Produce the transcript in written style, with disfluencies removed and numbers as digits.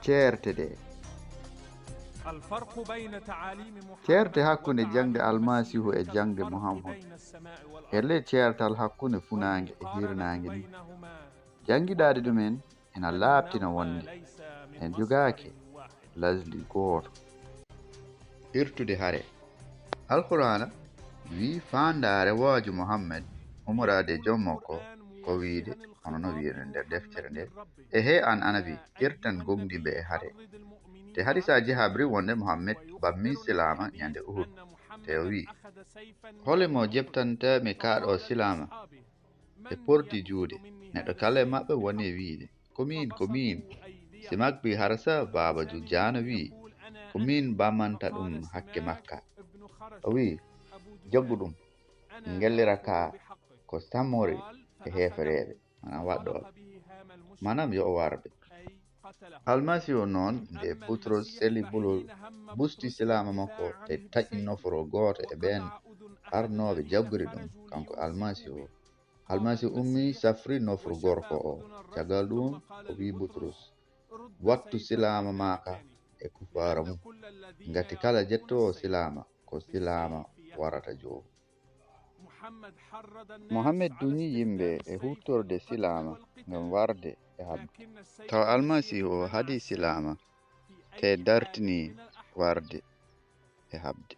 ceerte ɗe. ceerte hakkunde jangde almasihu e jangde muhammad helle ceertal hakkunde funaange e hirnaange ni jangiɗaade ɗumen ena laaɓtina wonde en jogaake lasli gooto irtude hare alqur'ana wi faandaare waajo muhammad umorade jommakko ko wiide hono no wiide nder deftere nde e he an anabi irtan gomdiɓe e hare te hadisaji habri wonde muhammad bammi silama ñande uhud te o wi hole mo jeptantami kaaɗo silama ɓe porti juude neɗɗo kala e maɓɓe woni e wiide komin si makbi harsa babaju jano wi komin bammanta ɗum hakke makka o wi joggu ɗum ngellira ka ko sammori e hefereɓe manam waɗɗoɓe manam yo warɓe almasihu noon nde butros seli bulol busti silama makko te taƴi noforo gooto e ɓen arnoɓe jagguri ɗum kanko almasihu ummi safri nofru gorko o caggal ɗum o wi butros wattu silama maka e kufara mum ngati kala jettowo silama ko silama warata joo muhammad duñi yimɓe e huttorde silama ngam warde e habde taw almasihu o haadi silama te dartini warde e habde